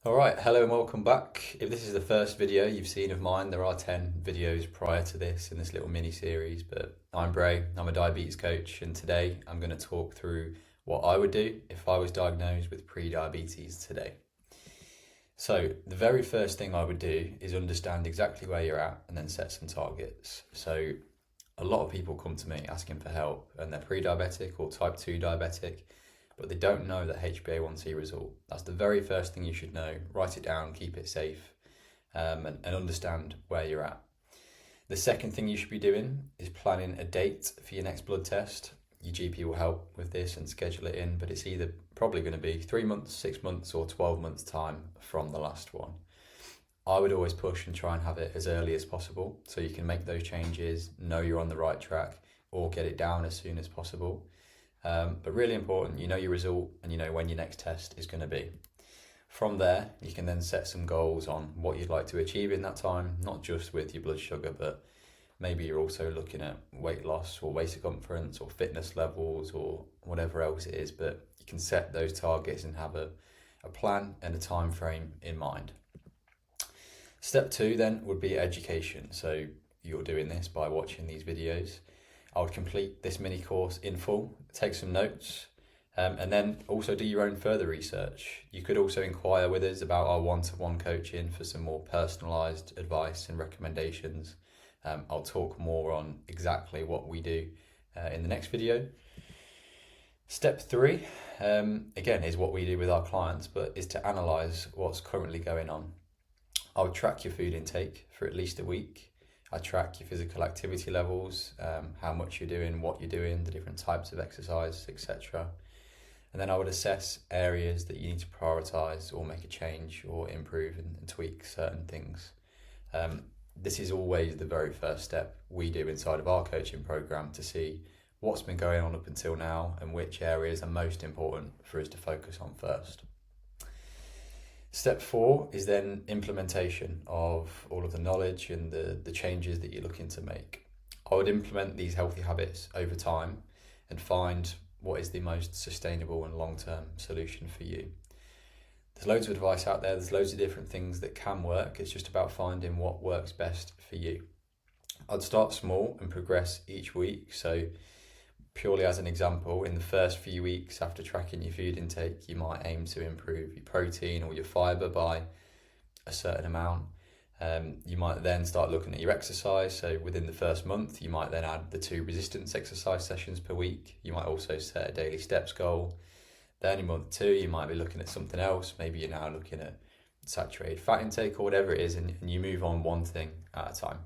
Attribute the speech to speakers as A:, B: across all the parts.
A: All right, hello and welcome back. If this is the first video you've seen of mine, there are 10 videos prior to this in this little mini series, but I'm Bray, I'm a diabetes coach, and today I'm going to talk through what I would do if I was diagnosed with pre-diabetes today. So the very first thing I would do is understand exactly where you're at and then set some targets. So a lot of people come to me asking for help and they're pre-diabetic or type 2 diabetic, but they don't know that HbA1c result. That's the very first thing you should know. Write it down, keep it safe, and understand where you're at. The second thing you should be doing is planning a date for your next blood test. Your GP will help with this and schedule it in, but it's either probably going to be 3 months, 6 months, or 12 months time from the last one. I would always push and try and have it as early as possible so you can make those changes, know you're on the right track, or get it down as soon as possible. But really important, you know your result and you know when your next test is going to be. From there, you can then set some goals on what you'd like to achieve in that time, not just with your blood sugar, but maybe you're also looking at weight loss or waist circumference or fitness levels or whatever else it is, but you can set those targets and have a plan and a time frame in mind. Step 2 then would be education. So you're doing this by watching these videos. I would complete this mini course in full, take some notes, and then also do your own further research. You could also inquire with us about our one-to-one coaching for some more personalised advice and recommendations. I'll talk more on exactly what we do in the next video. Step 3, again, is what we do with our clients, but is to analyse what's currently going on. I would track your food intake for at least a week. I track your physical activity levels, how much you're doing, what you're doing, the different types of exercise, etc. And then I would assess areas that you need to prioritise or make a change or improve and tweak certain things. This is always the very first step we do inside of our coaching program to see what's been going on up until now and which areas are most important for us to focus on first. Step 4 is then implementation of all of the knowledge and the changes that you're looking to make. I would implement these healthy habits over time and find what is the most sustainable and long-term solution for you. There's loads of advice out there, there's loads of different things that can work. It's just about finding what works best for you. I'd start small and progress each week. So purely as an example, in the first few weeks after tracking your food intake, you might aim to improve your protein or your fibre by a certain amount. You might then start looking at your exercise. So within the first month, you might then add the 2 resistance exercise sessions per week. You might also set a daily steps goal. Then in month 2, you might be looking at something else. Maybe you're now looking at saturated fat intake or whatever it is, and you move on one thing at a time.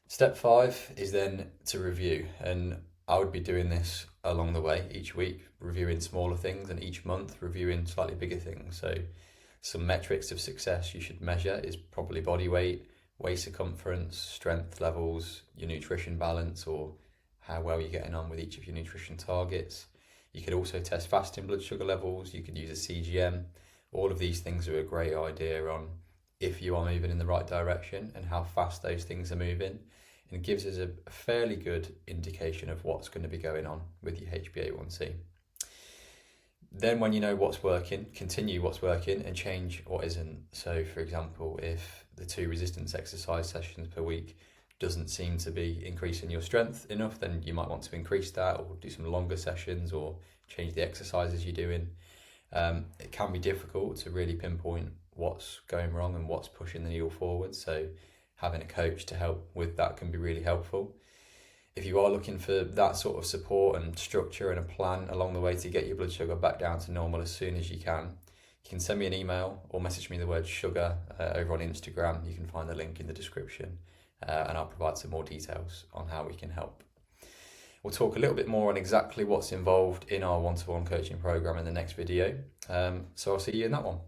A: Step 5 is then to review, and I would be doing this along the way each week, reviewing smaller things, and each month reviewing slightly bigger things. So some metrics of success you should measure is probably body weight, waist circumference, strength levels, your nutrition balance, or how well you're getting on with each of your nutrition targets. You could also test fasting blood sugar levels. You could use a CGM. All of these things are a great idea on if you are moving in the right direction and how fast those things are moving. And it gives us a fairly good indication of what's going to be going on with your HbA1c. Then when you know what's working, continue what's working and change what isn't. So for example, if the 2 resistance exercise sessions per week doesn't seem to be increasing your strength enough, then you might want to increase that or do some longer sessions or change the exercises you're doing. It can be difficult to really pinpoint what's going wrong and what's pushing the needle forward. So having a coach to help with that can be really helpful. If you are looking for that sort of support and structure and a plan along the way to get your blood sugar back down to normal as soon as you can send me an email or message me the word sugar over on Instagram. You can find the link in the description and I'll provide some more details on how we can help. We'll talk a little bit more on exactly what's involved in our one-to-one coaching program in the next video. So I'll see you in that one.